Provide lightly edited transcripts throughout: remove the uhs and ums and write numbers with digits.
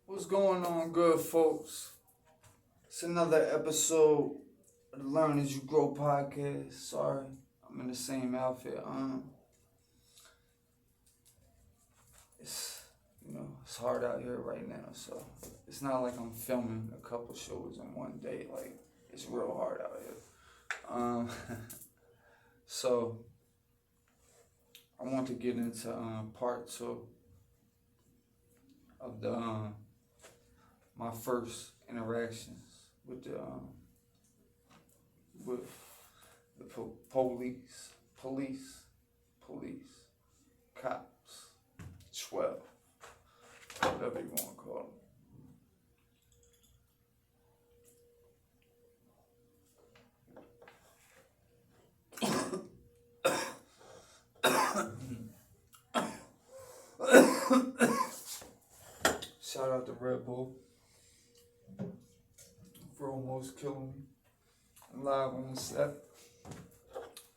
What's going on, good folks? It's another episode of the Learn As You Grow podcast. Sorry, I'm in the same outfit. It's hard out here right now, so it's not like I'm filming a couple shows in one day. Like, it's real hard out here. So I want to get into part two of the my first interactions with the police, cops, 12, whatever you want to call them. Shout out to Red Bull for almost killing me. I'm live on the set,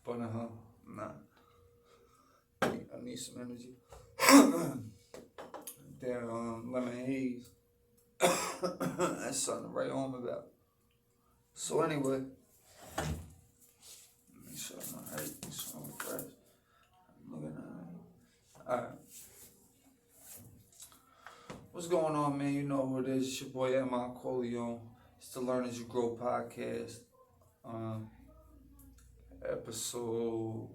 but nah. I need some energy. That lemon haze. That's something to write home about. So anyway, let me show my height. So I'm fresh. I'm looking at it. Alright. What's going on, man? You know who it is. It's your boy M-i-Corleone. It's the Learn As You Grow podcast. Episode.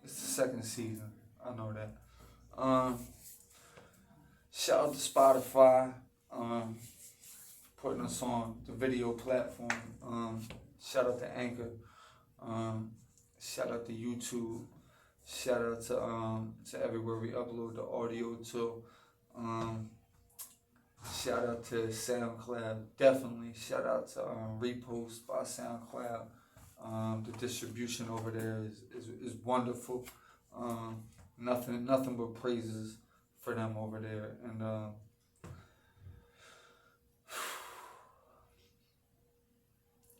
It's the second season. I know that. Shout out to Spotify. Putting us on the video platform. Shout out to Anchor. Shout out to YouTube. Shout out to everywhere we upload the audio to. Shout out to SoundCloud, definitely. Shout out to Repost by SoundCloud. The distribution over there is wonderful. Nothing but praises for them over there. And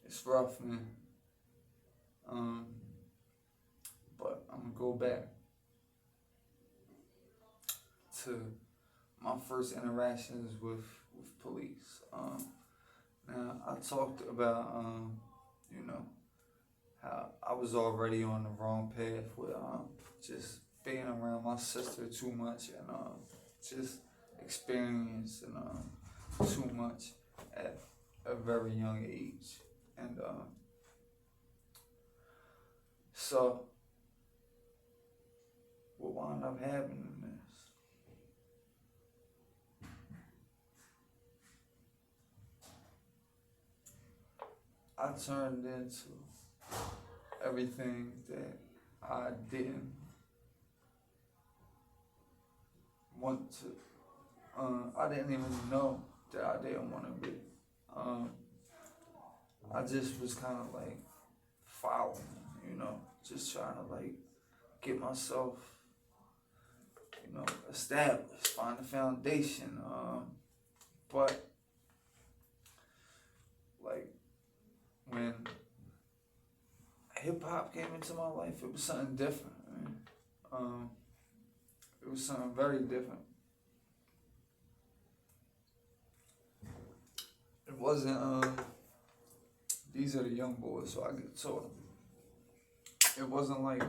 it's rough, man. But I'm gonna go back to my first interactions with police. Now I talked about how I was already on the wrong path with just being around my sister too much and just experiencing too much at a very young age. And so what wound up happening is I turned into everything that I didn't want to. I didn't even know that I didn't want to be. I just was kind of like following, just trying to like get myself, established, find a foundation. But like when hip hop came into my life, it was something different. It was something very different. It wasn't. These are the young boys, so I get told them. It wasn't like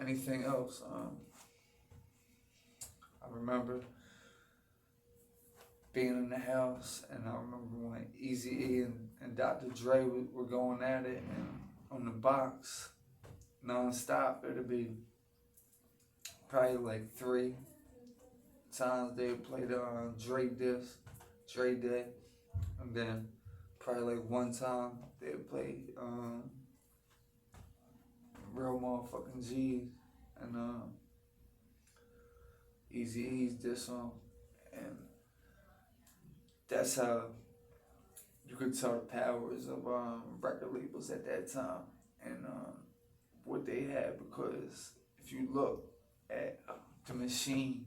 anything else. I remember being in the house, and I remember when Eazy-E and Dr. Dre were going at it, and on the box, non-stop, it'd be probably like 3 times they would play the Dre Day, and then probably like 1 time they would play Real Motherfucking G's and Eazy-E's diss song, and that's how you could tell the powers of record labels at that time and what they had, because if you look at the machine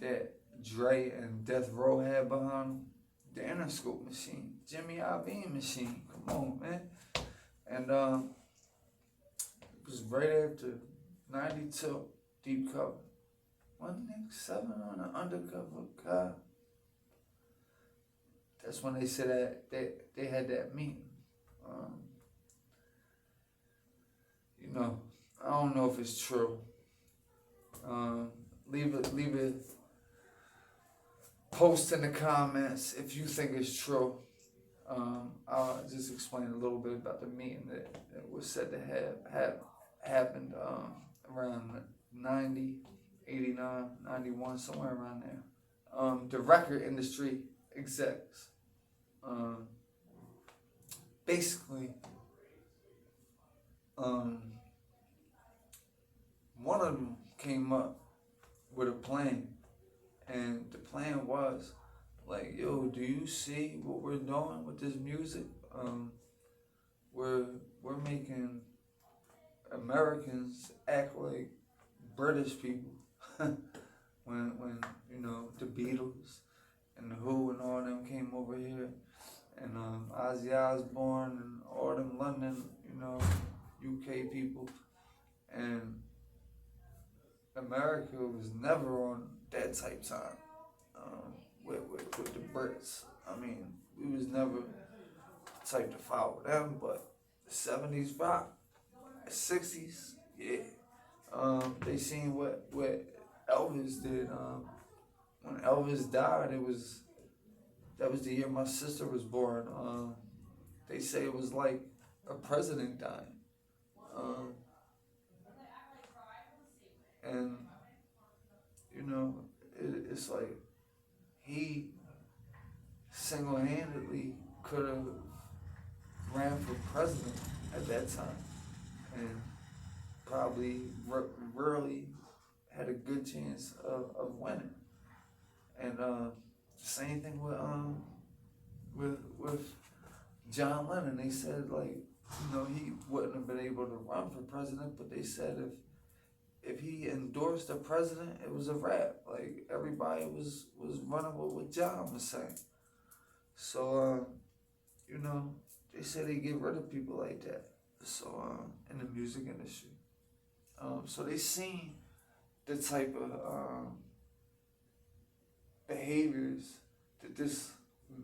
that Dre and Death Row had behind them, the Interscope machine, Jimmy Iovine machine, come on, man. And it was right after 92, deep cover. 1 7 on an undercover car. That's when they said that they had that meeting. You know, I don't know if it's true. Leave it. Post in the comments if you think it's true. I'll just explain a little bit about the meeting that was said to have happened around 90, 89, 91, somewhere around there. The record industry execs. Basically, one of them came up with a plan, and the plan was like, yo, do you see what we're doing with this music? We're making Americans act like British people. when you know, the Beatles and the Who and all them came over here, and Ozzy Osbourne and all them London, you know, UK people, and America was never on that type time with the Brits. I mean, we was never the type to follow them, but the 70s rock, the 60s, yeah. They seen what Elvis did. When Elvis died, that was the year my sister was born. They say it was like a president dying. And you know, it's like he single-handedly could have ran for president at that time, and probably really had a good chance of winning. And same thing with John Lennon. They said, like, you know, he wouldn't have been able to run for president, but they said if he endorsed a president, it was a wrap. Like, everybody was running with what John was saying. So you know, they said they get rid of people like that. So in the music industry. So they seen the type of behaviors that this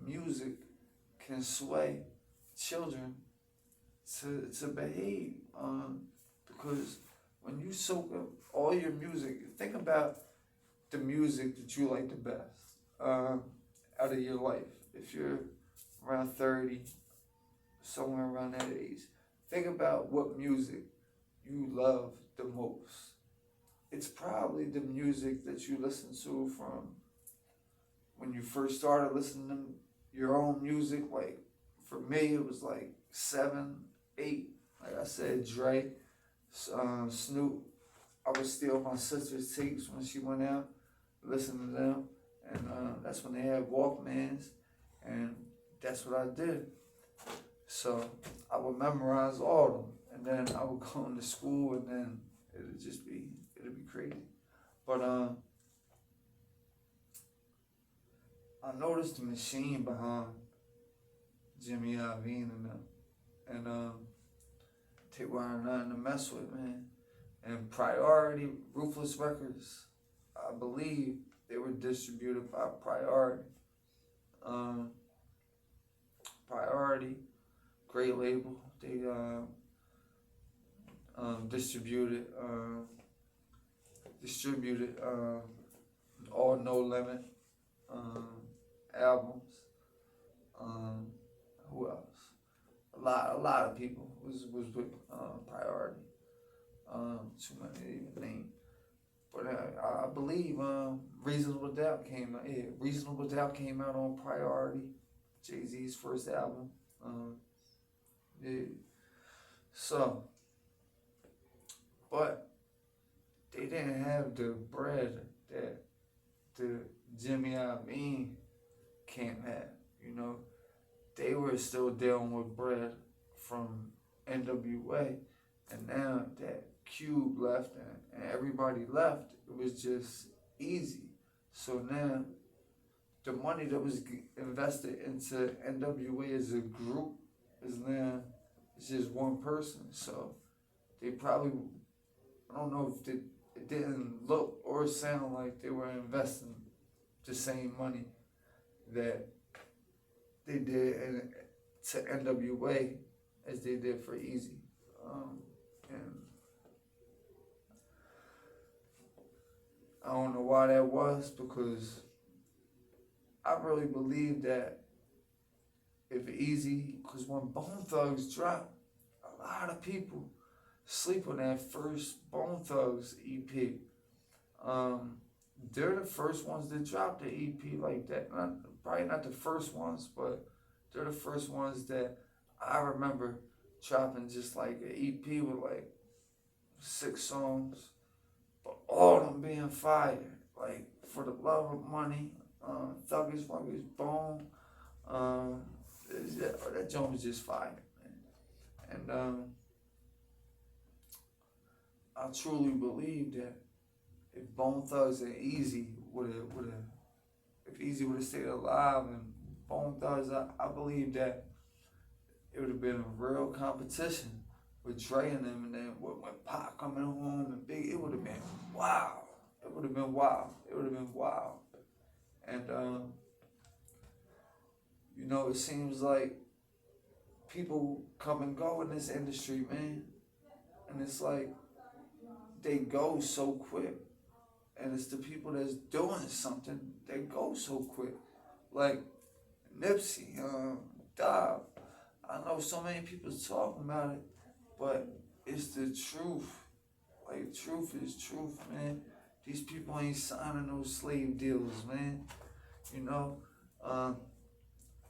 music can sway children to behave. Because when you soak up all your music, think about the music that you like the best out of your life. If you're around 30, somewhere around that age, think about what music you love the most. It's probably the music that you listen to from when you first started listening to your own music. Like, for me, it was like 7, 8. Like I said, Dre, Snoop. I would steal my sister's tapes when she went out, listen to them. And that's when they had Walkmans. And that's what I did. So I would memorize all of them. And then I would go into school, and then it'd be crazy. But I noticed the machine behind Jimmy Iovine and them. And they weren't nothing to mess with, man. And Priority, Ruthless Records, I believe they were distributed by Priority. Priority, great label. They distributed all No Limit albums. Who else? A lot of people was with Priority. Too many to even name. But I believe Reasonable Doubt came out. Yeah, Reasonable Doubt came out on Priority, Jay-Z's first album. Yeah. So, but they didn't have the bread that the Jimmy Iovine camp had. You know, they were still dealing with bread from NWA, and now that Cube left and everybody left, it was just easy. So now the money that was invested into NWA as a group is now it's just one person. So they probably, I don't know if it didn't first sound like they were investing the same money that they did to NWA as they did for Easy. And I don't know why that was, because I really believe that if Easy, because when Bone Thugs dropped, a lot of people sleep on that first Bone Thugs EP. They're the first ones that dropped the EP like that. Probably not the first ones, but they're the first ones that I remember dropping just like an EP with like 6 songs, but all of them being fire. Like For the Love of Money, Thuggish Wuggish Bone. That joint was just fire, man. And I truly believe that if Bone Thugs and Easy if Easy would have stayed alive and Bone Thugs, I believe that it would have been a real competition with Dre and them, and then with Pac coming home and Big, it would have been wow. It would have been wild. It would have been wild. And you know, it seems like people come and go in this industry, man, and it's like they go so quick. And it's the people that's doing something that go so quick. Like Nipsey, Dog. I know so many people talking about it, but it's the truth. Like, truth is truth, man. These people ain't signing no slave deals, man. You know,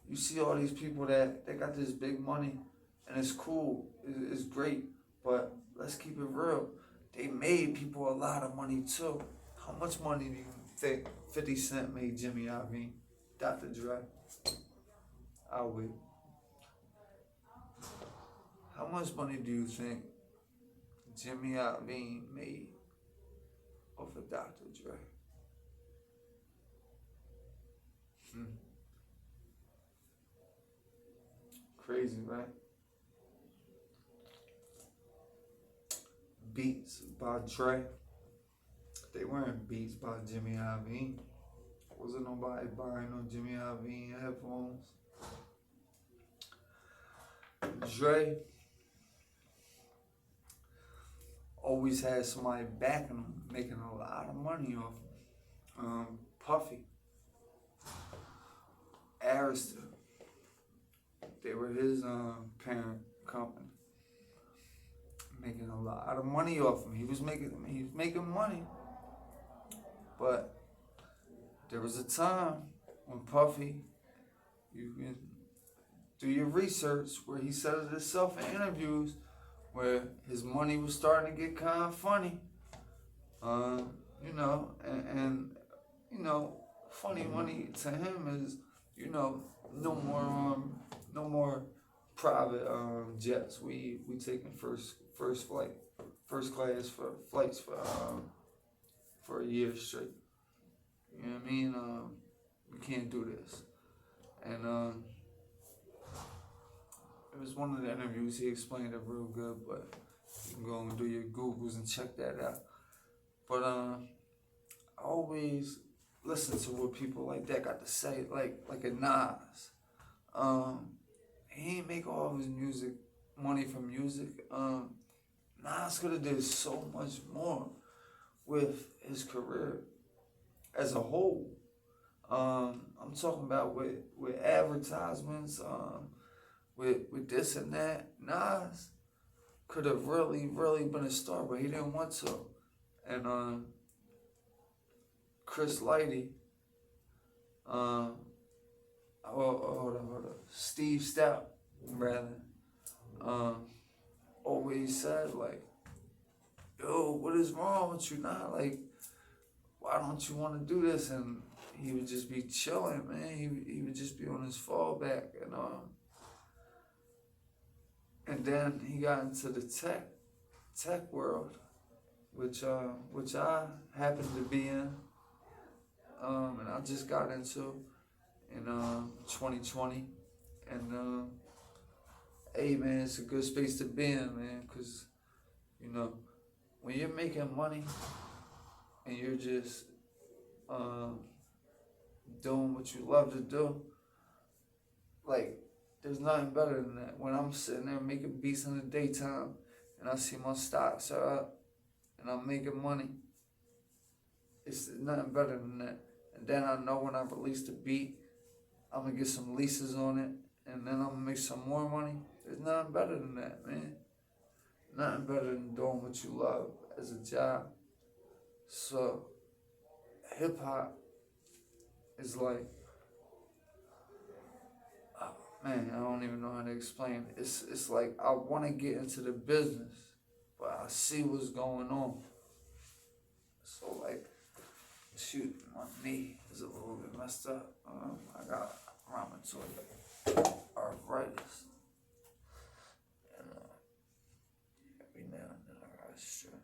you see all these people that they got this big money, and it's cool, it's great, but let's keep it real. They made people a lot of money too. How much money do you think 50 Cent made Jimmy Iovine, Dr. Dre? I'll wait. How much money do you think Jimmy Iovine made off of Dr. Dre? Crazy, right? Beats by Dre. They weren't beats by Jimmy Iovine. Wasn't nobody buying no Jimmy Iovine headphones. Dre always had somebody backing him, making a lot of money off him. Puffy, Arista, they were his parent company, making a lot of money off him. He was making money. But there was a time when Puffy, you can do your research, where he said it himself in interviews, where his money was starting to get kind of funny. You know, and you know, funny money to him is, you know, no more private jets. We taking first class for flights for a year straight. You know what I mean? We can't do this. And it was one of the interviews, he explained it real good, but you can go and do your Googles and check that out. But I always listen to what people like that got to say, like a Nas. He ain't make all of his money from music. Nas could have did so much more with his career as a whole. I'm talking about with advertisements, with this and that. Nas could have really been a star, but he didn't want to. And Chris Lighty, hold on. Steve Stout, rather, always said, like, yo, what is wrong with you now? Like, why don't you want to do this? And he would just be chilling, man. He would just be on his fallback, and then he got into the tech world, which I happen to be in, and I just got into in 2020, and hey, man, it's a good space to be in, man, because, you know, when you're making money and you're just doing what you love to do, like, there's nothing better than that. When I'm sitting there making beats in the daytime and I see my stocks are up and I'm making money, it's nothing better than that. And then I know when I release the beat, I'm gonna get some leases on it, and then I'm gonna make some more money. There's nothing better than that, man. Nothing better than doing what you love as a job. So, hip hop is like, oh, man, I don't even know how to explain it. It's like I want to get into the business, but I see what's going on. So, like, shoot, my knee is a little bit messed up. I got rheumatoid arthritis, and every now and then I got strength.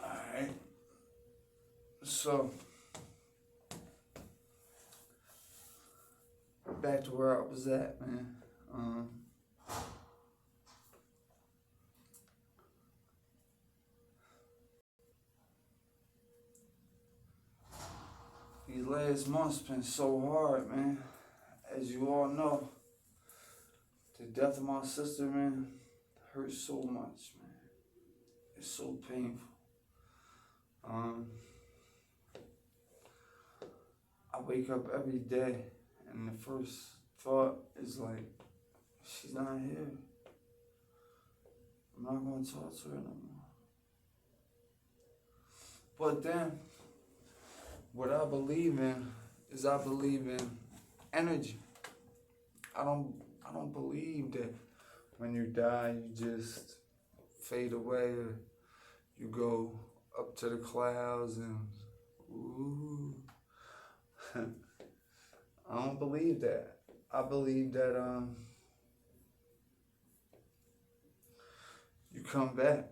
Alright, so back to where I was at, man. These last months been so hard, man. As you all know, the death of my sister, man, hurts so much, man. It's so painful. I wake up every day and the first thought is like, she's not here. I'm not gonna talk to her no more. But then, what I believe in is I believe in energy. I don't believe that when you die you just fade away or you go up to the clouds and ooh. I don't believe that. I believe that you come back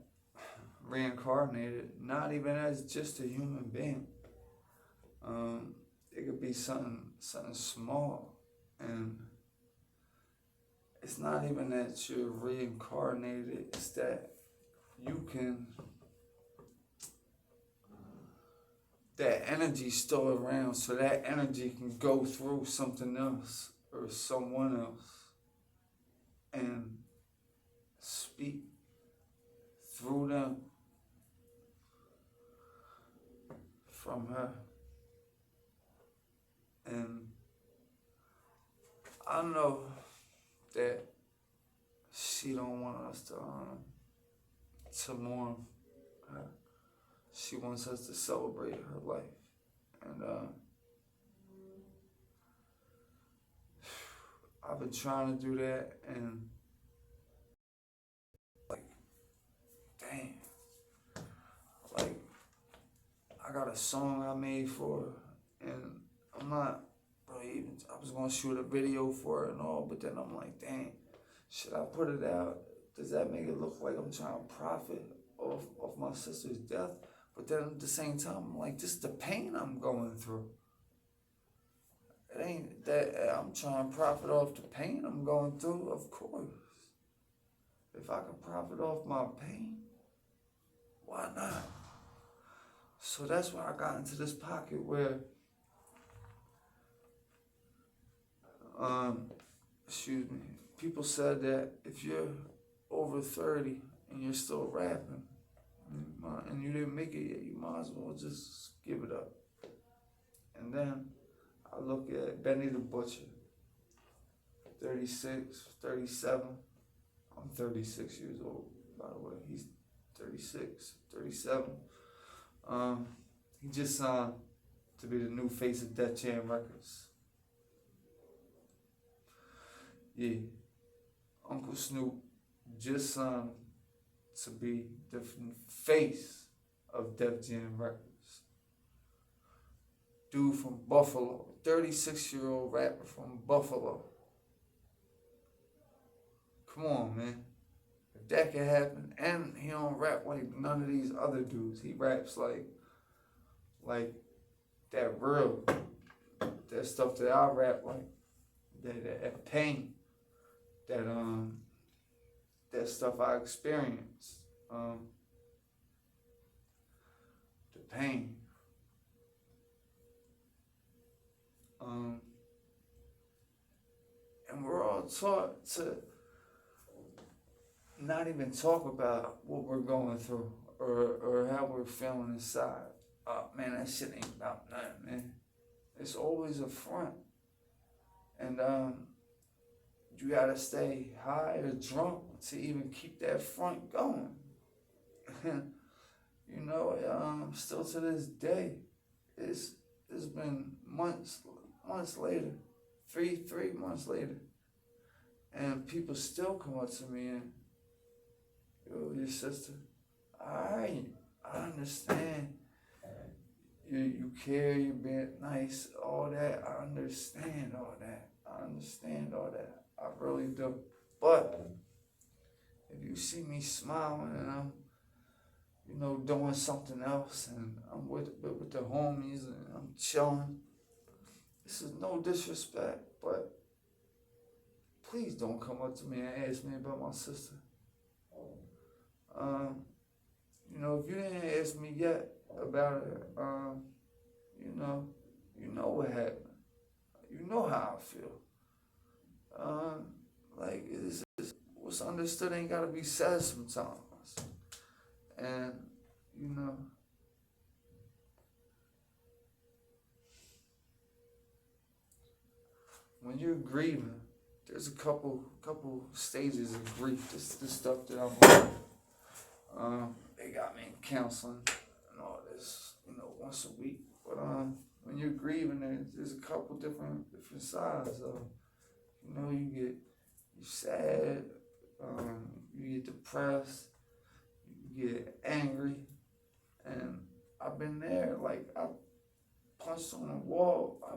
reincarnated, not even as just a human being. It could be something small, and it's not even that you're reincarnated, it's that you can, that energy's still around, so that energy can go through something else or someone else and speak through them from her. And I know that she don't want us to mourn her. She wants us to celebrate her life. And I've been trying to do that, and like, dang, like, I got a song I made for her, and I'm not really even, I was gonna shoot a video for it and all, but then I'm like, dang, should I put it out? Does that make it look like I'm trying to profit off my sister's death? But then at the same time, I'm like, this is the pain I'm going through. It ain't that I'm trying to profit off the pain I'm going through, of course. If I can profit off my pain, why not? So that's why I got into this pocket where, people said that if you're over 30 and you're still rapping, and you didn't make it yet, you might as well just give it up. And then I look at Benny the Butcher, 36, 37. I'm 36 years old, by the way. He's 36, 37. He just signed to be the new face of Def Jam Records. Yeah, Uncle Snoop just signed to be the face of Def Jam Records. dude from Buffalo, 36-year-old rapper from Buffalo. Come on, man. If that can happen, and he don't rap like none of these other dudes. He raps like that real, that stuff that I rap like, that pain, that stuff I experienced, the pain, and we're all taught to not even talk about what we're going through or how we're feeling inside. Oh man, that shit ain't about nothing, man. It's always a front. And you gotta stay high or drunk to even keep that front going. You know, still to this day, it's been months later, three months later, and people still come up to me and, yo, your sister, I understand. You care, you're being nice, all that. I understand all that. I really do. But if you see me smiling and I'm, you know, doing something else and I'm with the homies and I'm chilling, this is no disrespect, but please don't come up to me and ask me about my sister. You know, if you didn't ask me yet about it, you know what happened. You know how I feel. Like, what's understood ain't gotta be said sometimes. And, you know, when you're grieving, there's a couple stages of grief. This stuff that I'm on. They got me in counseling and all this, you know, once a week. But when you're grieving, there's a couple different sides of, you know, you sad, you get depressed, you get angry, and I've been there. Like, I punched on a wall, I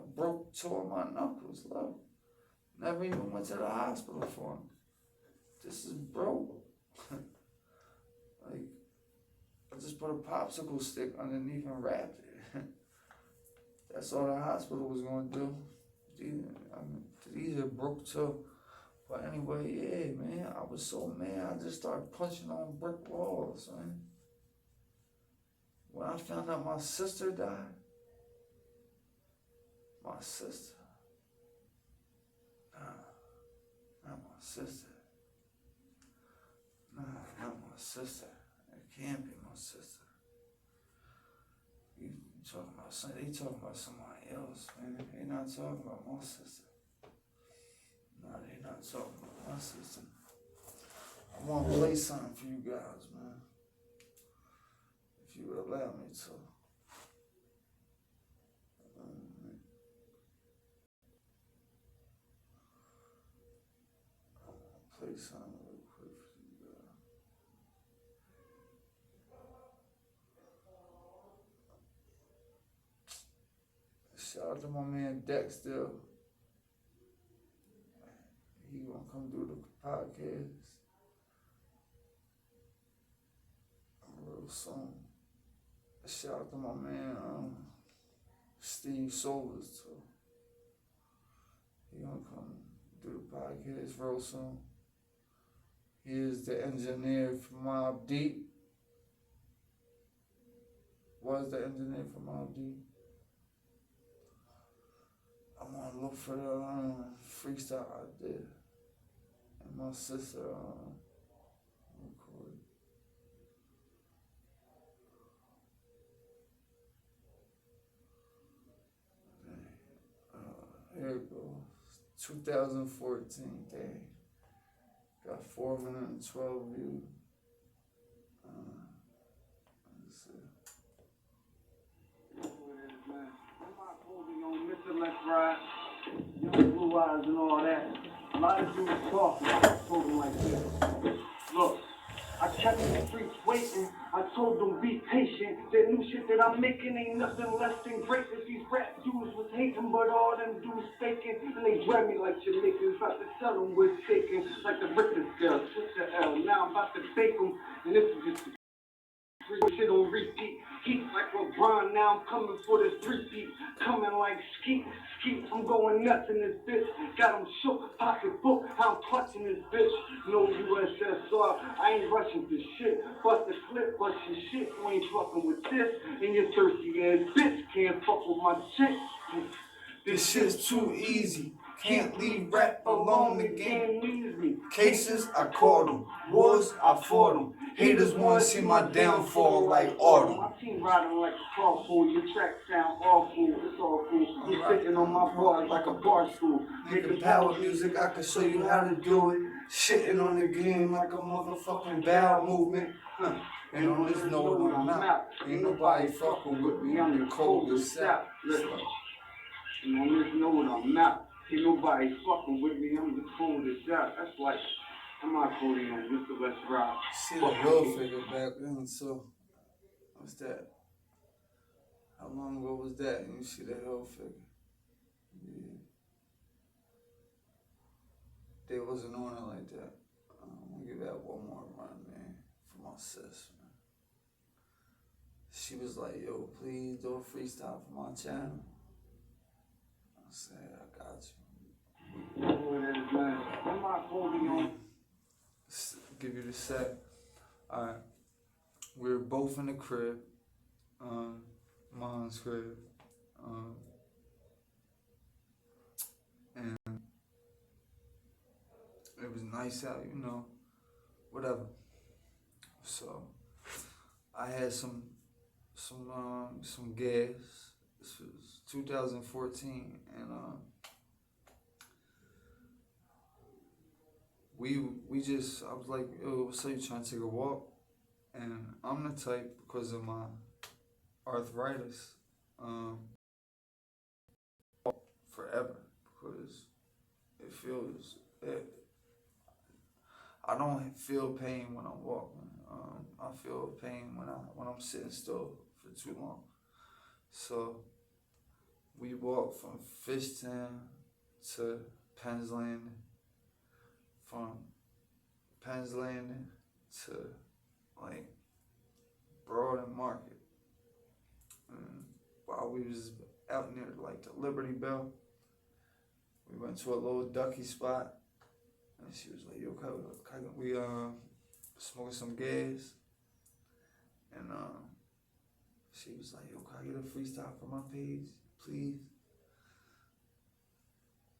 tore my knuckles, love. Never even went to the hospital for him. This is broke. Like, I just put a popsicle stick underneath and wrapped it. That's all the hospital was gonna do. These are broke too. But anyway, yeah, man, I was so mad, I just started punching on brick walls, man. When I found out my sister died, my sister, not my sister. Nah, not my sister. It can't be my sister. You talking about something? They talking about somebody else, man. They not talking about my sister. No, they not talking about my sister. I want to play something for you guys, man. If you would allow me to. Play something real quick for you guys. Shout out to my man Dexter. He gonna come do the podcast real soon. Shout out to my man Steve Solers too. He gonna come do the podcast real soon. He is the engineer for Mobb Deep. Was the engineer for Mobb Deep. I'm gonna look for the freestyle I did. And my sister recorded. Here it goes. 2014 thing. Got 412 views. Let's see. M-i-Corleone, Mr. Let's Ride, Young Blue Eyes and all that. A lot of dudes talking like this. Look, I kept the streets waiting, I told them be patient. That new shit that I'm making ain't nothing less than greatness. These rap dudes was hating, but all them dudes faking. And they drag me like Gimmicks, about to tell them we're taking. Like the Richter scale, switch the L, now I'm about to fake them. And this is just shit on repeat. Heat like LeBron, now I'm coming for this three-peat. Coming like skeet, I'm going nuts in this bitch. Got him shook, pocketbook, I'm clutching this bitch. No USSR, I ain't rushing for shit. Bust the clip, bust your shit, you ain't fucking with this. And your thirsty ass bitch can't fuck with my chick. This shit's too easy. Can't leave rap alone again. Cases, I caught them. Wars, I fought them. Haters wanna see my downfall like autumn. My team riding like a car fool. Your track sound awful. It's all cool. I'm sticking on my bars like a bar stool. Making power music, I can show you how to do it. Shitting on the game like a motherfucking bowel movement. And on this note, I'm out. Ain't nobody fucking with me. I'm the coldest out. And on this note, I'm out. Ain't nobody fucking with me. I'm the coldest out. That's like M-i-Corleone, Mr. Let's Ride. See the real figure back then, so what's that? How long ago was that? And you see the real figure. Yeah. They wasn't on it like that. I'm gonna give that one more run, man, for my sis, man. She was like, yo, please do a freestyle for my channel. I said, I got you. M-i-Corleone. Give you the set. Alright. We were both in the crib. Mom's crib. And it was nice out, you know. Whatever. So I had some gas. This was 2014, and I was like, yo, so you trying to take a walk? And I'm the type, because of my arthritis, forever, because I don't feel pain when I'm walking. I feel pain when I'm sitting still for too long. So we walked from Fishtown to Penn's Landing, from Penn's Landing to like Broad and Market. And while we was out near like the Liberty Bell, we went to a little ducky spot, and she was like, yo, we smoking some gas, and she was like, yo, can I get a freestyle for my page, please?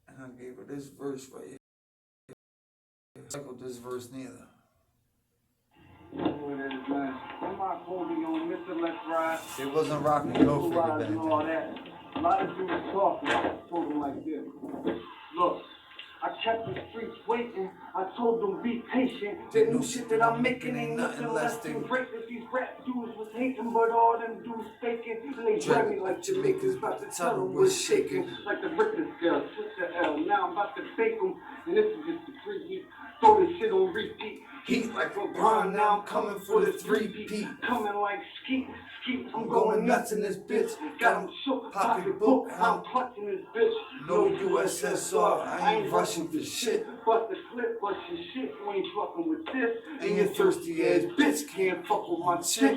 And I gave her this verse right here. I cycled this verse neither. M-i-Corleone, Mr. Let's Ride. It wasn't rocking go figure back then. All that. A lot of dudes talking. I told them like this. Look, I kept the streets waiting. I told them be patient. That new shit that I'm making ain't nothing less than greatness. These rap dudes was hating, but all them dudes faking. And they drag me like Gimmicks, about to tell them we're shaking. Like the Richter scale, switch the L. Now I'm about to fake them. And this is just the free. Throw this shit on repeat. Heat like LeBron, now I'm coming for the three-peat. Coming like skeet, I'm going nuts in this bitch. Got him shook, pocketbook, I'm clutching this bitch. No USSR, I ain't rushing for shit. Bust the clip, bust your shit, you ain't fucking with this. And your thirsty ass bitch can't fuck with my chick.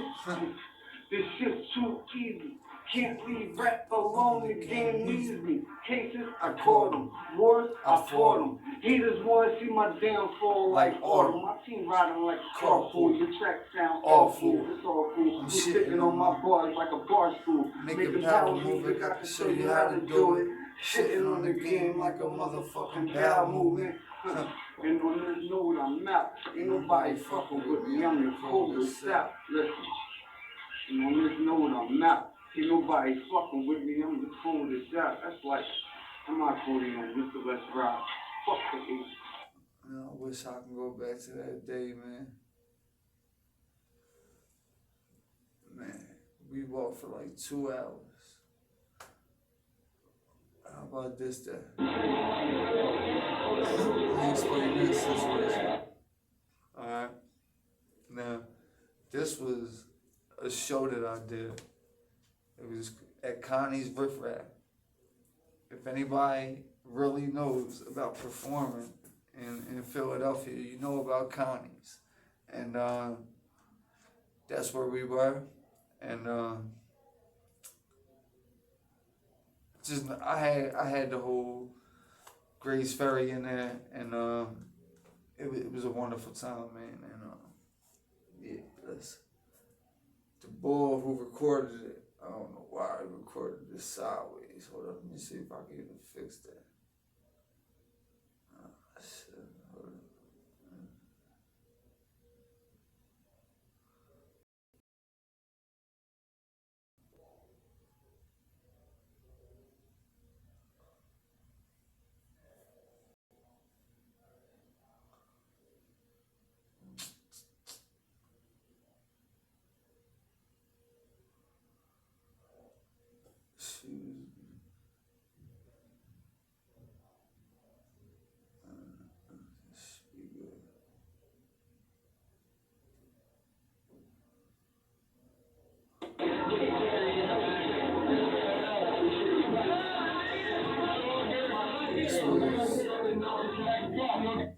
This shit's too easy. Can't leave rap alone, the game needs me. Cases, I caught them. Wars, I fought them. Haters wanna see my downfall like autumn. My team riding like a car fool. Your track sound awful. It's all cool. I'm sticking on my bars like a bar stool. Making power music, I can show you how to do it. Shitting on the game like a motherfucking bowel movement. And on this note, I'm out. Ain't nobody fucking with me. I'm the coldest out. Listen. And on this note, I'm out. Ain't nobody fucking with me, I'm the coldest out. That's like, M-i-Corleone, Mr. Let's Ride. Fuck the hate. Man, I wish I could go back to that day, man. Man, we walked for like 2 hours. How about this day? Let me explain this situation. Alright. this was a show that I did. It was at Connie's Riff Raff. If anybody really knows about performing in Philadelphia, you know about Connie's. And that's where we were. And just I had the whole Grace Ferry in there, and it was a wonderful time, man. And yeah, the boy who recorded it, I don't know why he recorded this sideways. Hold up, let me see if I can even fix that. Shit, hold up.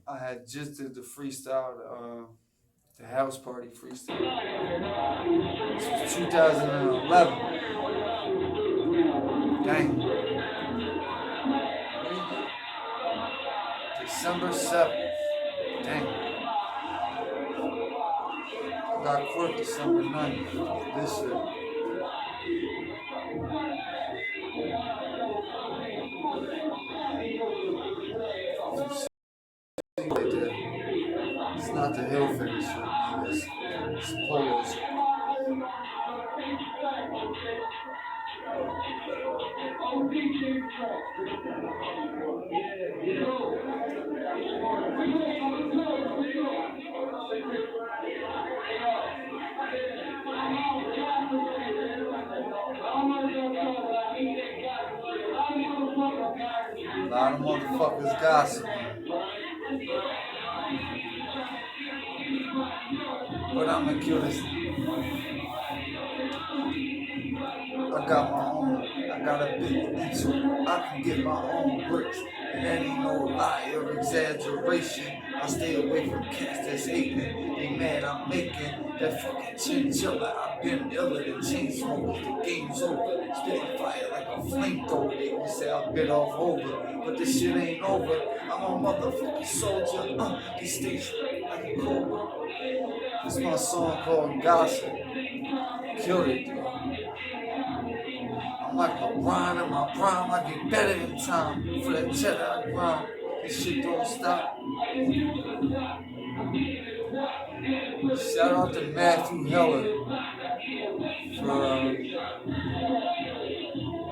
I had just did the freestyle, the house party freestyle. This was 2011. Dang. December 7th. Dang. I got court December 9th this year. It's not the hill finish shit, it's polo shit. A lot of motherfuckers gossiping. But I'ma kill this. I got my own, I got a big into, I can get my own bricks. And that ain't no lie or exaggeration. I stay away from cats that's hating. They mad I'm making that fucking chinchilla. I've been iller than chain smokers. The game's over. Spitting fire like a flamethrower. They gon' say I bit off over, but this shit ain't over. I'm a motherfucking soldier. They stay straight like a cobra. This my song called Gossip. Killed it, dude. I'm like LeBron in my prime. I get better in time. For that cheddar I grind. This shit don't stop. Shout out to Matthew Heller for